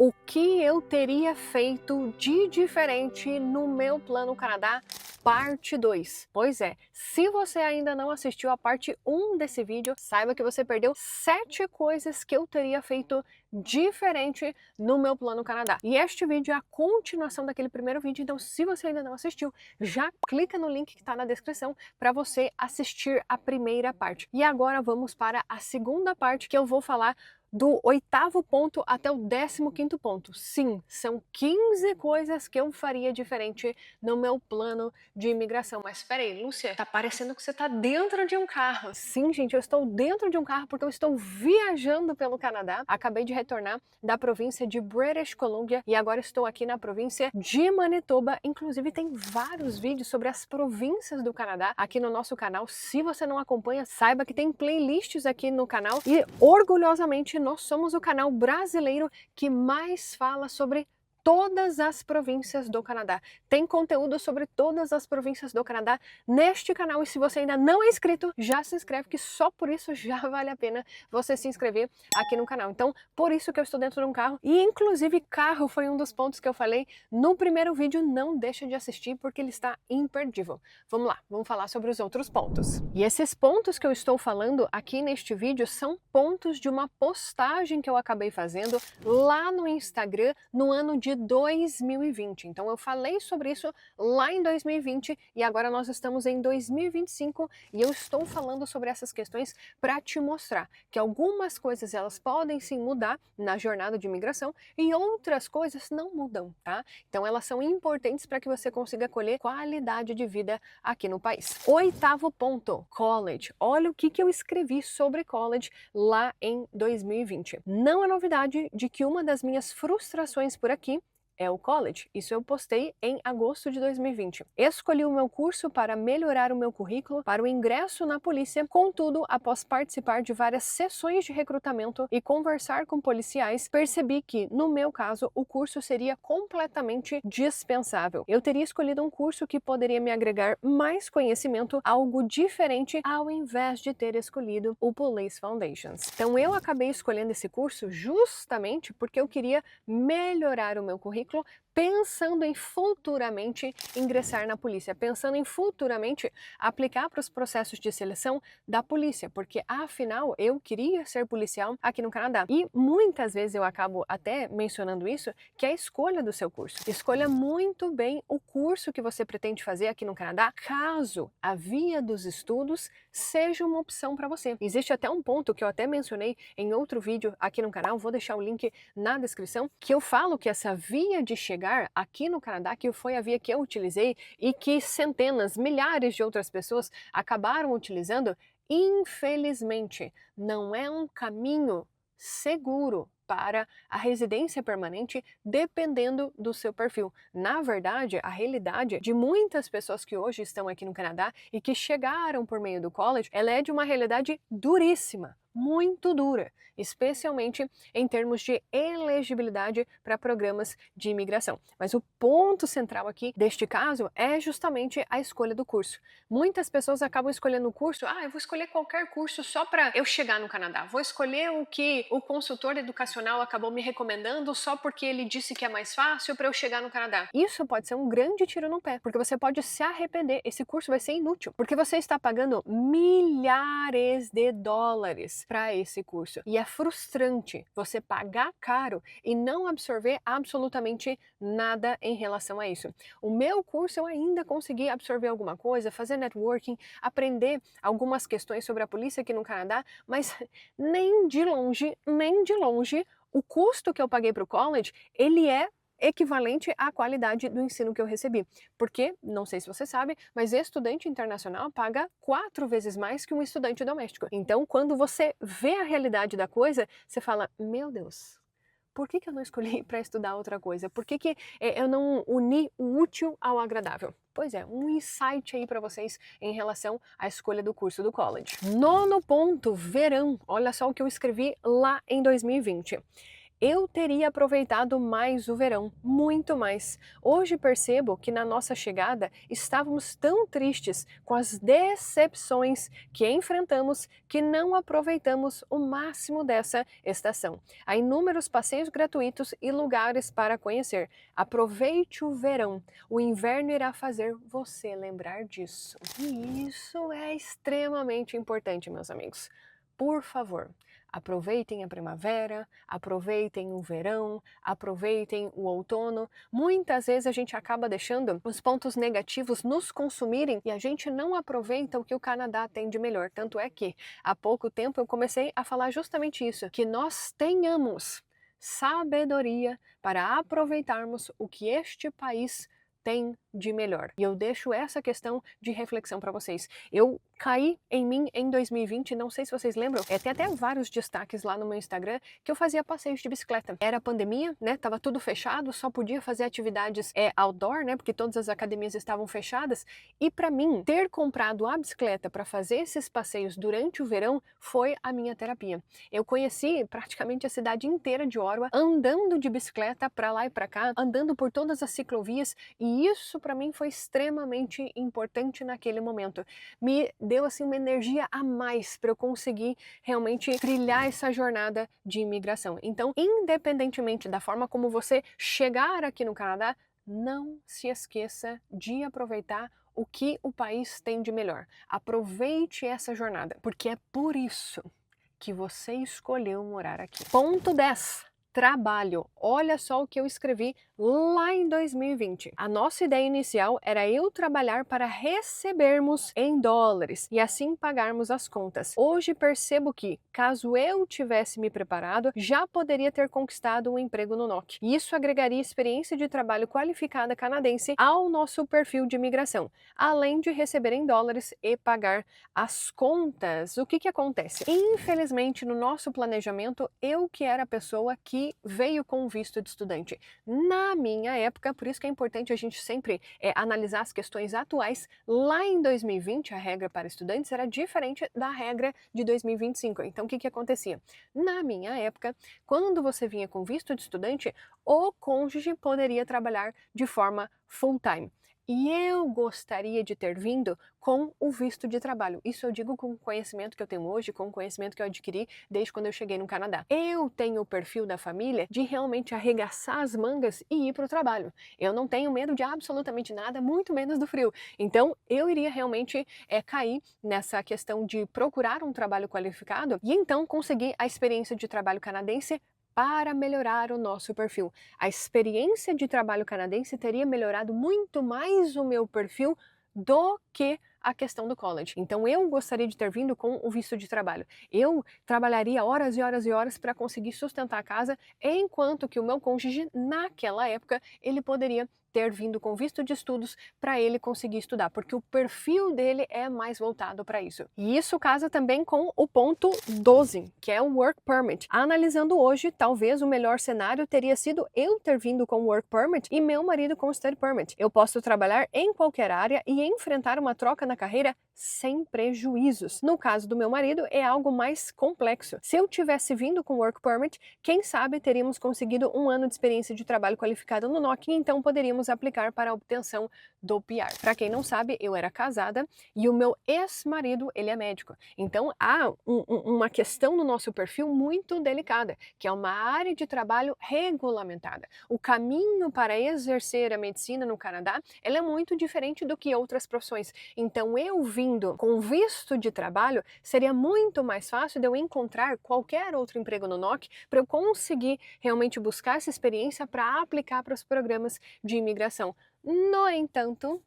O que eu teria feito de diferente no meu Plano Canadá? Parte 2. Pois é, se você ainda não assistiu a parte 1 desse vídeo, saiba que você perdeu 7 coisas que eu teria feito diferente no meu Plano Canadá. E este vídeo é a continuação daquele primeiro vídeo, então se você ainda não assistiu, já clica no link que está na descrição para você assistir a primeira parte. E agora vamos para a segunda parte, que eu vou falar do 8º ponto até o 15º ponto. Sim, são 15 coisas que eu faria diferente no meu plano de imigração. Mas espera aí, Lúcia, tá parecendo que você tá dentro de um carro. Sim, gente, eu estou dentro de um carro porque eu estou viajando pelo Canadá. Acabei de retornar da província de British Columbia e agora estou aqui na província de Manitoba. Inclusive tem vários vídeos sobre as províncias do Canadá aqui no nosso canal. Se você não acompanha, saiba que tem playlists aqui no canal e orgulhosamente nós somos o canal brasileiro que mais fala sobre todas as províncias do Canadá. Tem conteúdo sobre todas as províncias do Canadá neste canal e se você ainda não é inscrito, já se inscreve que só por isso já vale a pena você se inscrever aqui no canal. Então, por isso que eu estou dentro de um carro e inclusive carro foi um dos pontos que eu falei no primeiro vídeo, não deixa de assistir porque ele está imperdível. Vamos lá, vamos falar sobre os outros pontos. E esses pontos que eu estou falando aqui neste vídeo são pontos de uma postagem que eu acabei fazendo lá no Instagram no ano de 2020. Então eu falei sobre isso lá em 2020 e agora nós estamos em 2025 e eu estou falando sobre essas questões para te mostrar que algumas coisas elas podem sim mudar na jornada de imigração e outras coisas não mudam, tá? Então elas são importantes para que você consiga colher qualidade de vida aqui no país. 8º ponto, college. Olha o que eu escrevi sobre college lá em 2020. Não é novidade de que uma das minhas frustrações por aqui é o college. Isso eu postei em agosto de 2020. Escolhi o meu curso para melhorar o meu currículo para o ingresso na polícia, contudo, após participar de várias sessões de recrutamento e conversar com policiais, percebi que, no meu caso, o curso seria completamente dispensável. Eu teria escolhido um curso que poderia me agregar mais conhecimento, algo diferente, ao invés de ter escolhido o Police Foundations. Então eu acabei escolhendo esse curso justamente porque eu queria melhorar o meu currículo, pensando em futuramente ingressar na polícia, pensando em futuramente aplicar para os processos de seleção da polícia, porque afinal eu queria ser policial aqui no Canadá. E muitas vezes eu acabo até mencionando isso, que é a escolha do seu curso. Escolha muito bem o curso que você pretende fazer aqui no Canadá, caso a via dos estudos seja uma opção para você. Existe até um ponto que eu até mencionei em outro vídeo aqui no canal, vou deixar o link na descrição, que eu falo que essa via de chegar aqui no Canadá, que foi a via que eu utilizei e que centenas, milhares de outras pessoas acabaram utilizando, infelizmente não é um caminho seguro para a residência permanente, dependendo do seu perfil. Na verdade, a realidade de muitas pessoas que hoje estão aqui no Canadá e que chegaram por meio do college, ela é de uma realidade duríssima, muito dura, especialmente em termos de elegibilidade para programas de imigração. Mas o ponto central aqui deste caso é justamente a escolha do curso. Muitas pessoas acabam escolhendo o curso, eu vou escolher qualquer curso só para eu chegar no Canadá, vou escolher o que o consultor educacional acabou me recomendando só porque ele disse que é mais fácil para eu chegar no Canadá. Isso pode ser um grande tiro no pé, porque você pode se arrepender, esse curso vai ser inútil, porque você está pagando milhares de dólares para esse curso. E é frustrante você pagar caro e não absorver absolutamente nada em relação a isso. O meu curso eu ainda consegui absorver alguma coisa, fazer networking, aprender algumas questões sobre a polícia aqui no Canadá, mas nem de longe, o custo que eu paguei para o college, ele é equivalente à qualidade do ensino que eu recebi. Porque, não sei se você sabe, mas estudante internacional paga 4 vezes mais que um estudante doméstico. Então, quando você vê a realidade da coisa, você fala, meu Deus, por que eu não escolhi para estudar outra coisa? Por que eu não uni o útil ao agradável? Pois é, um insight aí para vocês em relação à escolha do curso do college. 9º ponto, verão. Olha só o que eu escrevi lá em 2020. eu teria aproveitado mais o verão, muito mais. Hoje percebo que na nossa chegada estávamos tão tristes com as decepções que enfrentamos que não aproveitamos o máximo dessa estação. Há inúmeros passeios gratuitos e lugares para conhecer. Aproveite o verão. O inverno irá fazer você lembrar disso. E isso é extremamente importante, meus amigos. Por favor, aproveitem a primavera, aproveitem o verão, aproveitem o outono. Muitas vezes a gente acaba deixando os pontos negativos nos consumirem e a gente não aproveita o que o Canadá tem de melhor. Tanto é que há pouco tempo eu comecei a falar justamente isso, que nós tenhamos sabedoria para aproveitarmos o que este país tem de melhor. E eu deixo essa questão de reflexão para vocês. Eu caí em mim em 2020, não sei se vocês lembram, tem até vários destaques lá no meu Instagram que eu fazia passeios de bicicleta. Era pandemia, né? Tava tudo fechado, só podia fazer atividades outdoor, né? Porque todas as academias estavam fechadas. E para mim, ter comprado a bicicleta para fazer esses passeios durante o verão foi a minha terapia. Eu conheci praticamente a cidade inteira de Ottawa andando de bicicleta para lá e para cá, andando por todas as ciclovias, e isso para mim foi extremamente importante naquele momento. Me deu assim uma energia a mais para eu conseguir realmente trilhar essa jornada de imigração. Então, independentemente da forma como você chegar aqui no Canadá, não se esqueça de aproveitar o que o país tem de melhor. Aproveite essa jornada, porque é por isso que você escolheu morar aqui. Ponto 10. Trabalho. Olha só o que eu escrevi lá em 2020. A nossa ideia inicial era eu trabalhar para recebermos em dólares e assim pagarmos as contas. Hoje percebo que, caso eu tivesse me preparado, já poderia ter conquistado um emprego no NOC. Isso agregaria experiência de trabalho qualificada canadense ao nosso perfil de imigração, além de receber em dólares e pagar as contas. O que acontece? Infelizmente, no nosso planejamento, eu que era a pessoa que veio com visto de estudante. Na minha época, por isso que é importante a gente sempre analisar as questões atuais, lá em 2020 a regra para estudantes era diferente da regra de 2025. Então o que acontecia? Na minha época, quando você vinha com visto de estudante, o cônjuge poderia trabalhar de forma full-time. E eu gostaria de ter vindo com o visto de trabalho. Isso eu digo com o conhecimento que eu tenho hoje, com o conhecimento que eu adquiri desde quando eu cheguei no Canadá. Eu tenho o perfil da família de realmente arregaçar as mangas e ir para o trabalho. Eu não tenho medo de absolutamente nada, muito menos do frio. Então, eu iria realmente cair nessa questão de procurar um trabalho qualificado e então conseguir a experiência de trabalho canadense para melhorar o nosso perfil. A experiência de trabalho canadense teria melhorado muito mais o meu perfil do que a questão do college. Então eu gostaria de ter vindo com o visto de trabalho. Eu trabalharia horas e horas e horas para conseguir sustentar a casa, enquanto que o meu cônjuge, naquela época, ele poderia ter vindo com visto de estudos para ele conseguir estudar, porque o perfil dele é mais voltado para isso. E isso casa também com o ponto 12, que é o Work Permit. Analisando hoje, talvez o melhor cenário teria sido eu ter vindo com o Work Permit e meu marido com o Study Permit. Eu posso trabalhar em qualquer área e enfrentar uma troca na carreira sem prejuízos. No caso do meu marido, é algo mais complexo. Se eu tivesse vindo com Work Permit, quem sabe teríamos conseguido um ano de experiência de trabalho qualificado no NOC e então poderíamos aplicar para a obtenção do PR. Para quem não sabe, eu era casada e o meu ex-marido, ele é médico. Então há uma questão no nosso perfil muito delicada, que é uma área de trabalho regulamentada. O caminho para exercer a medicina no Canadá, ela é muito diferente do que outras profissões. Então eu vindo com visto de trabalho, seria muito mais fácil de eu encontrar qualquer outro emprego no NOC para eu conseguir realmente buscar essa experiência para aplicar para os programas de imigração. No entanto,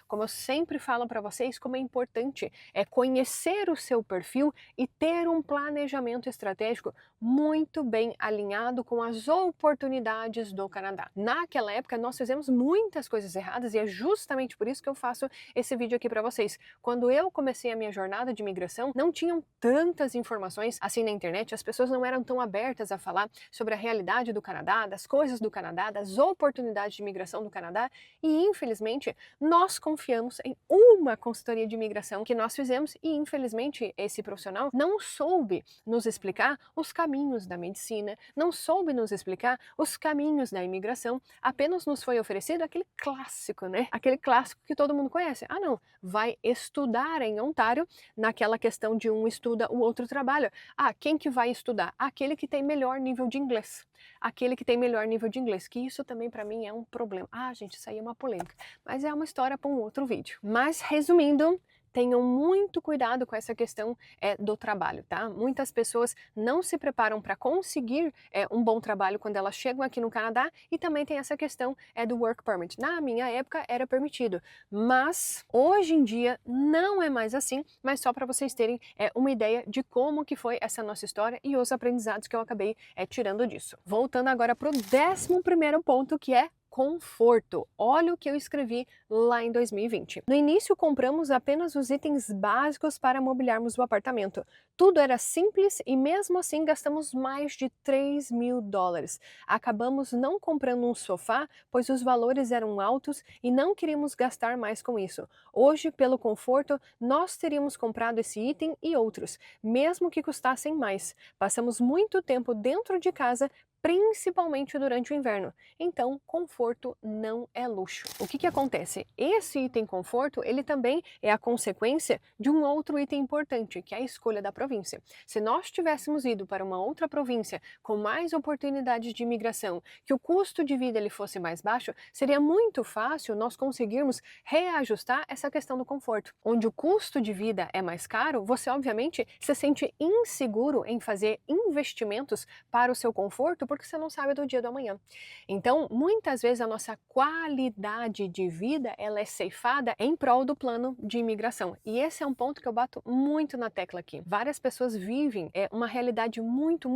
como eu sempre falo para vocês, como é importante conhecer o seu perfil e ter um planejamento estratégico muito bem alinhado com as oportunidades do Canadá. Naquela época, nós fizemos muitas coisas erradas e é justamente por isso que eu faço esse vídeo aqui para vocês. Quando eu comecei a minha jornada de imigração, não tinham tantas informações assim na internet, as pessoas não eram tão abertas a falar sobre a realidade do Canadá, das coisas do Canadá, das oportunidades de imigração do Canadá. Canadá e, infelizmente, nós confiamos em uma consultoria de imigração que nós fizemos e, infelizmente, esse profissional não soube nos explicar os caminhos da medicina, não soube nos explicar os caminhos da imigração, apenas nos foi oferecido aquele clássico, né? Aquele clássico que todo mundo conhece. Ah, não, vai estudar em Ontário, naquela questão de um estuda, o outro trabalha. Ah, quem que vai estudar? Aquele que tem melhor nível de inglês. Aquele que tem melhor nível de inglês, que isso também para mim é um problema. Ah, gente, isso aí é uma polêmica, mas é uma história para um outro vídeo. Mas resumindo, tenham muito cuidado com essa questão do trabalho, tá? Muitas pessoas não se preparam para conseguir um bom trabalho quando elas chegam aqui no Canadá e também tem essa questão do work permit. Na minha época era permitido, mas hoje em dia não é mais assim, mas só para vocês terem uma ideia de como que foi essa nossa história e os aprendizados que eu acabei tirando disso. Voltando agora para o 11º ponto, que é conforto. Olha o que eu escrevi lá em 2020. No início, compramos apenas os itens básicos para mobiliarmos o apartamento. Tudo era simples e mesmo assim gastamos mais de $3.000. Acabamos não comprando um sofá, pois os valores eram altos e não queríamos gastar mais com isso. Hoje, pelo conforto, nós teríamos comprado esse item e outros, mesmo que custassem mais. Passamos muito tempo dentro de casa, principalmente durante o inverno. Então, conforto não é luxo. O que acontece? Esse item conforto, ele também é a consequência de um outro item importante, que é a escolha da província. Se nós tivéssemos ido para uma outra província com mais oportunidades de imigração, que o custo de vida ele fosse mais baixo, seria muito fácil nós conseguirmos reajustar essa questão do conforto. Onde o custo de vida é mais caro, você obviamente se sente inseguro em fazer investimentos para o seu conforto, porque você não sabe do dia do amanhã. Então, muitas vezes a nossa qualidade de vida ela é ceifada em prol do plano de imigração. E esse é um ponto que eu bato muito na tecla aqui. Várias pessoas vivem uma realidade muito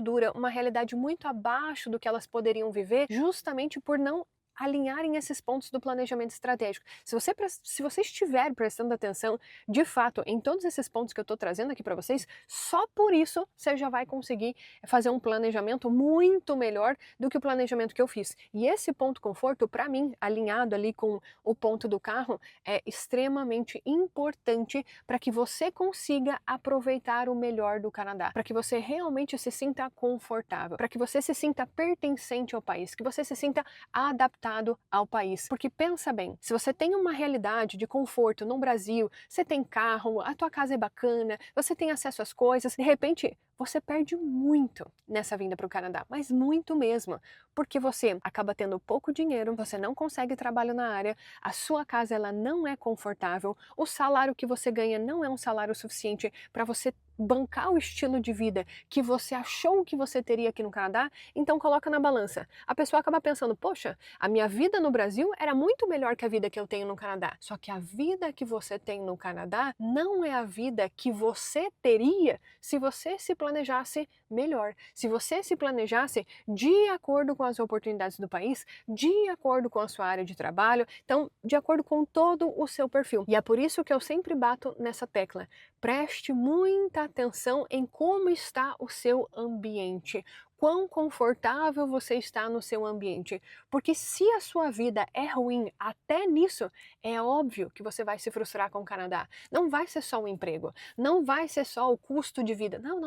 dura, uma realidade muito abaixo do que elas poderiam viver, justamente por não alinharem esses pontos do planejamento estratégico. Se você estiver prestando atenção, de fato, em todos esses pontos que eu estou trazendo aqui para vocês, só por isso você já vai conseguir fazer um planejamento muito melhor do que o planejamento que eu fiz. E esse ponto conforto, para mim, alinhado ali com o ponto do carro, é extremamente importante para que você consiga aproveitar o melhor do Canadá, para que você realmente se sinta confortável, para que você se sinta pertencente ao país, que você se sinta adaptado ao país. Porque pensa bem, se você tem uma realidade de conforto no Brasil, você tem carro, a tua casa é bacana, você tem acesso às coisas, de repente você perde muito nessa vinda para o Canadá, mas muito mesmo, porque você acaba tendo pouco dinheiro, você não consegue trabalho na área, a sua casa ela não é confortável, o salário que você ganha não é um salário suficiente para você bancar o estilo de vida que você achou que você teria aqui no Canadá, então coloca na balança. A pessoa acaba pensando, poxa, a minha vida no Brasil era muito melhor que a vida que eu tenho no Canadá. Só que a vida que você tem no Canadá não é a vida que você teria se você se planejasse melhor, se você se planejasse de acordo com as oportunidades do país, de acordo com a sua área de trabalho, então de acordo com todo o seu perfil. E é por isso que eu sempre bato nessa tecla. Preste muita atenção em como está o seu ambiente, quão confortável você está no seu ambiente, porque se a sua vida é ruim até nisso, é óbvio que você vai se frustrar com o Canadá. Não vai ser só o emprego, não vai ser só o custo de vida, não.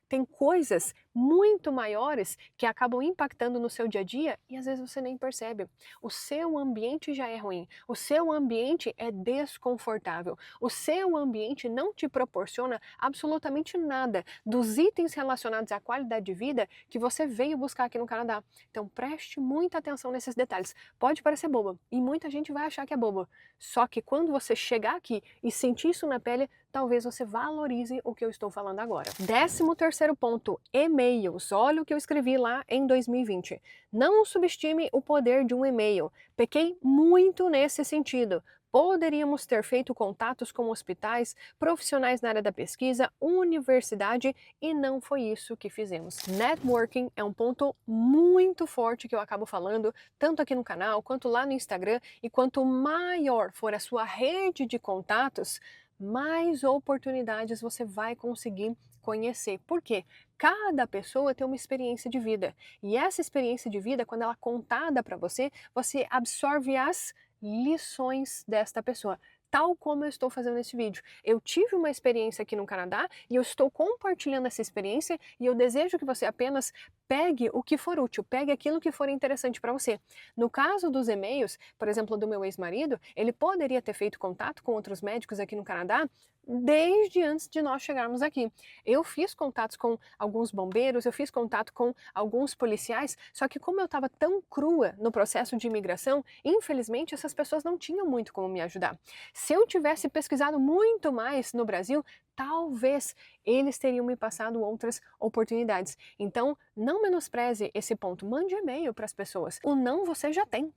Tem coisas muito maiores que acabam impactando no seu dia a dia e às vezes você nem percebe. O seu ambiente já é ruim, o seu ambiente é desconfortável, o seu ambiente não te proporciona absolutamente nada dos itens relacionados à qualidade de vida que você veio buscar aqui no Canadá. Então preste muita atenção nesses detalhes. Pode parecer boba e muita gente vai achar que é boba. Só que quando você chegar aqui e sentir isso na pele, talvez você valorize o que eu estou falando agora. 13º ponto, e-mails. Olha o que eu escrevi lá em 2020. Não subestime o poder de um e-mail. Pequei muito nesse sentido. Poderíamos ter feito contatos com hospitais, profissionais na área da pesquisa, universidade e não foi isso que fizemos. Networking é um ponto muito forte que eu acabo falando, tanto aqui no canal quanto lá no Instagram, e quanto maior for a sua rede de contatos, mais oportunidades você vai conseguir conhecer. Por quê? Cada pessoa tem uma experiência de vida. E essa experiência de vida, quando ela é contada para você, você absorve as lições desta pessoa. Tal como eu estou fazendo esse vídeo. Eu tive uma experiência aqui no Canadá e eu estou compartilhando essa experiência e eu desejo que você apenas pegue o que for útil, pegue aquilo que for interessante para você. No caso dos e-mails, por exemplo, do meu ex-marido, ele poderia ter feito contato com outros médicos aqui no Canadá desde antes de nós chegarmos aqui. Eu fiz contatos com alguns bombeiros, eu fiz contato com alguns policiais, só que como eu estava tão crua no processo de imigração, infelizmente essas pessoas não tinham muito como me ajudar. Se eu tivesse pesquisado muito mais no Brasil, talvez eles teriam me passado outras oportunidades. Então, não menospreze esse ponto. Mande e-mail para as pessoas. O não você já tem.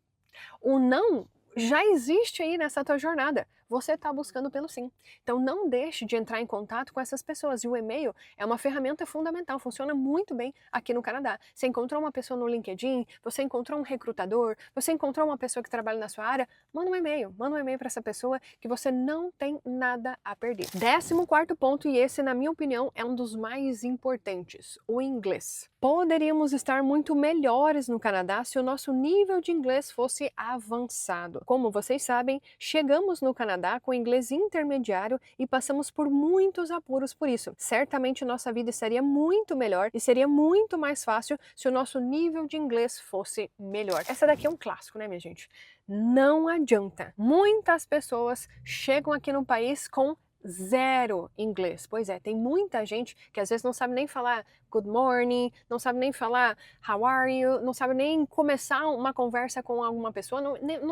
O não já existe aí nessa tua jornada. Você está buscando pelo sim. Então não deixe de entrar em contato com essas pessoas. E o e-mail é uma ferramenta fundamental, funciona muito bem aqui no Canadá. Você encontrou uma pessoa no LinkedIn, você encontrou um recrutador, você encontrou uma pessoa que trabalha na sua área, manda um e-mail para essa pessoa que você não tem nada a perder. 14º ponto, e esse na minha opinião é um dos mais importantes, o inglês. Poderíamos estar muito melhores no Canadá se o nosso nível de inglês fosse avançado. Como vocês sabem, chegamos no Canadá com inglês intermediário e passamos por muitos apuros por isso. Certamente nossa vida estaria muito melhor e seria muito mais fácil se o nosso nível de inglês fosse melhor. Essa daqui é um clássico, né, minha gente? Não adianta. Muitas pessoas chegam aqui no país com zero inglês. Pois é, tem muita gente que às vezes não sabe nem falar good morning, não sabe nem falar how are you, não sabe nem começar uma conversa com alguma pessoa,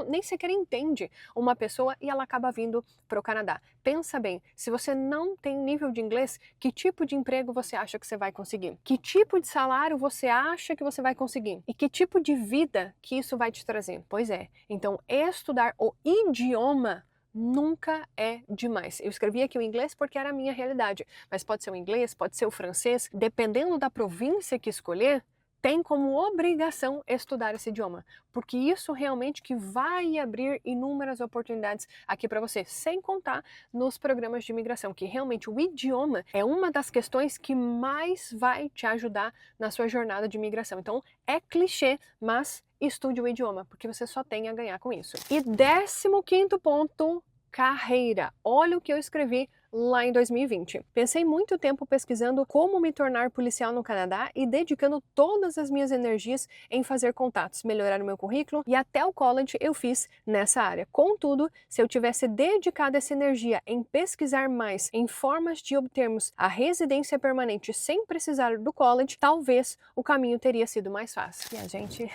nem sequer entende uma pessoa e ela acaba vindo para o Canadá. Pensa bem, se você não tem nível de inglês, que tipo de emprego você acha que você vai conseguir? Que tipo de salário você acha que você vai conseguir? E que tipo de vida que isso vai te trazer? Pois é, então estudar o idioma nunca é demais. Eu escrevi aqui o inglês porque era a minha realidade, mas pode ser o inglês, pode ser o francês, dependendo da província que escolher, tem como obrigação estudar esse idioma, porque isso realmente que vai abrir inúmeras oportunidades aqui para você, sem contar nos programas de imigração, que realmente o idioma é uma das questões que mais vai te ajudar na sua jornada de imigração. Então, é clichê, mas estude o idioma, porque você só tem a ganhar com isso. E 15º ponto, carreira. Olha o que eu escrevi lá em 2020. Pensei muito tempo pesquisando como me tornar policial no Canadá e dedicando todas as minhas energias em fazer contatos, melhorar o meu currículo, e até o college eu fiz nessa área. Contudo, se eu tivesse dedicado essa energia em pesquisar mais em formas de obtermos a residência permanente sem precisar do college, talvez o caminho teria sido mais fácil. E a gente...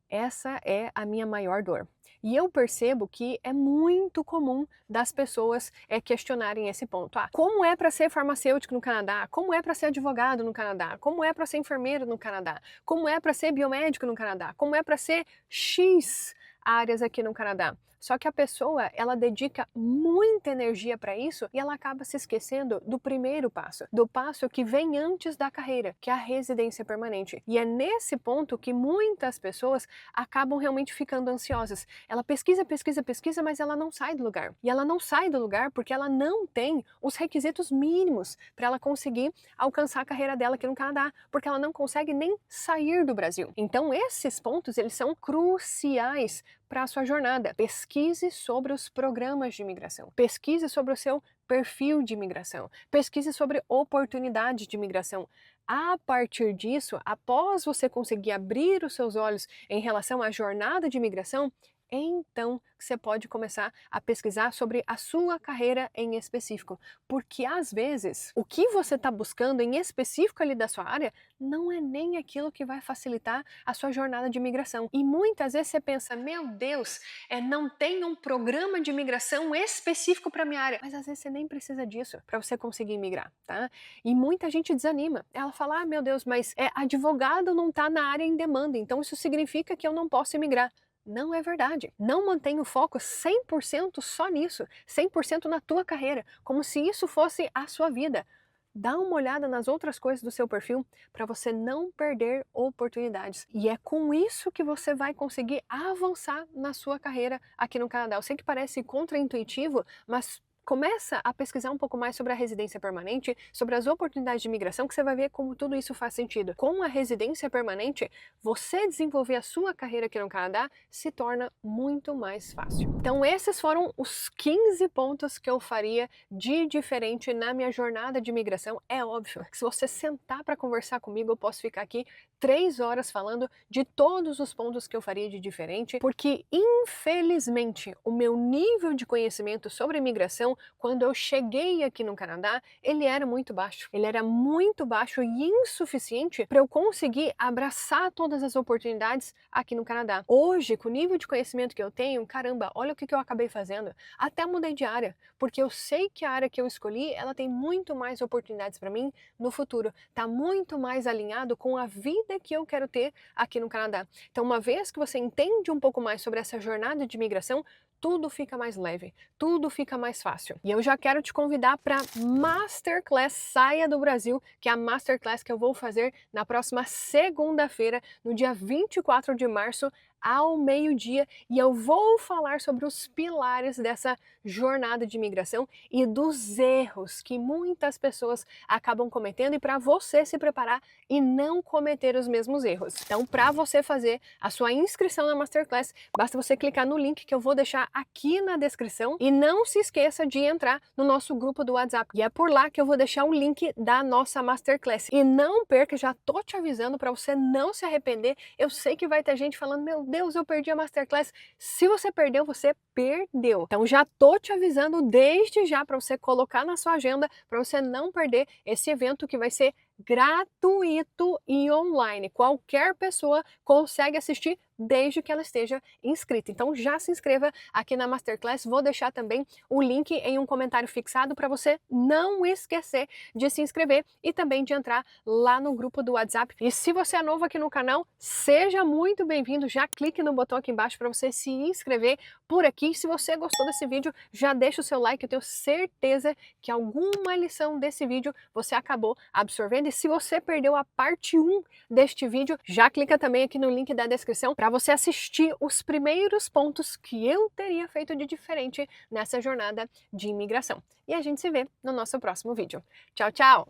essa é a minha maior dor. E eu percebo que é muito comum das pessoas questionarem esse ponto. Como é para ser farmacêutico no Canadá? Como é para ser advogado no Canadá? Como é para ser enfermeiro no Canadá? Como é para ser biomédico no Canadá? Como é para ser X áreas aqui no Canadá? Só que a pessoa, ela dedica muita energia para isso e ela acaba se esquecendo do primeiro passo, do passo que vem antes da carreira, que é a residência permanente. E é nesse ponto que muitas pessoas acabam realmente ficando ansiosas. Ela pesquisa, pesquisa, pesquisa, mas ela não sai do lugar. E ela não sai do lugar porque ela não tem os requisitos mínimos para ela conseguir alcançar a carreira dela aqui no Canadá, porque ela não consegue nem sair do Brasil. Então esses pontos, eles são cruciais para a sua jornada. Pesquise sobre os programas de imigração. Pesquise sobre o seu perfil de imigração. Pesquise sobre oportunidades de imigração. A partir disso, após você conseguir abrir os seus olhos em relação à jornada de imigração, então você pode começar a pesquisar sobre a sua carreira em específico, porque às vezes o que você está buscando em específico ali da sua área não é nem aquilo que vai facilitar a sua jornada de imigração. E muitas vezes você pensa, meu Deus, não tem um programa de imigração específico para minha área, mas às vezes você nem precisa disso para você conseguir imigrar, tá? E muita gente desanima. Ela fala, meu Deus, mas advogado não está na área em demanda, então isso significa que eu não posso imigrar. Não é verdade. Não mantenha o foco 100% só nisso, 100% na tua carreira, como se isso fosse a sua vida. Dá uma olhada nas outras coisas do seu perfil para você não perder oportunidades. E é com isso que você vai conseguir avançar na sua carreira aqui no Canadá. Eu sei que parece contraintuitivo, mas Começa a pesquisar um pouco mais sobre a residência permanente, sobre as oportunidades de imigração, que você vai ver como tudo isso faz sentido. Com a residência permanente, você desenvolver a sua carreira aqui no Canadá se torna muito mais fácil. Então esses foram os 15 pontos que eu faria de diferente na minha jornada de imigração. É óbvio que se você sentar para conversar comigo, eu posso ficar aqui 3 horas falando de todos os pontos que eu faria de diferente, porque infelizmente o meu nível de conhecimento sobre imigração quando eu cheguei aqui no Canadá, ele era muito baixo. Ele era muito baixo e insuficiente para eu conseguir abraçar todas as oportunidades aqui no Canadá. Hoje, com o nível de conhecimento que eu tenho, caramba, olha o que eu acabei fazendo. Até mudei de área, porque eu sei que a área que eu escolhi, ela tem muito mais oportunidades para mim no futuro. Tá muito mais alinhado com a vida que eu quero ter aqui no Canadá. Então, uma vez que você entende um pouco mais sobre essa jornada de imigração, tudo fica mais leve, tudo fica mais fácil. E eu já quero te convidar para Masterclass Saia do Brasil, que é a Masterclass que eu vou fazer na próxima segunda-feira, no dia 24 de março, ao meio-dia, e eu vou falar sobre os pilares dessa jornada de imigração e dos erros que muitas pessoas acabam cometendo e para você se preparar e não cometer os mesmos erros. Então, para você fazer a sua inscrição na Masterclass, basta você clicar no link que eu vou deixar aqui na descrição e não se esqueça de entrar no nosso grupo do WhatsApp. E é por lá que eu vou deixar o link da nossa Masterclass. E não perca, já tô te avisando para você não se arrepender. Eu sei que vai ter gente falando, meu Deus, eu perdi a Masterclass. Se você perdeu, você perdeu. Então já tô te avisando desde já para você colocar na sua agenda, para você não perder esse evento que vai ser gratuito e online. Qualquer pessoa consegue assistir desde que ela esteja inscrita. Então já se inscreva aqui na Masterclass. Vou deixar também o link em um comentário fixado para você não esquecer de se inscrever e também de entrar lá no grupo do WhatsApp. E se você é novo aqui no canal, seja muito bem-vindo. Já clique no botão aqui embaixo para você se inscrever por aqui. Se você gostou desse vídeo, já deixa o seu like. Eu tenho certeza que alguma lição desse vídeo você acabou absorvendo. E se você perdeu a parte 1 deste vídeo, já clica também aqui no link da descrição para você assistir os primeiros pontos que eu teria feito de diferente nessa jornada de imigração. E a gente se vê no nosso próximo vídeo. Tchau, tchau!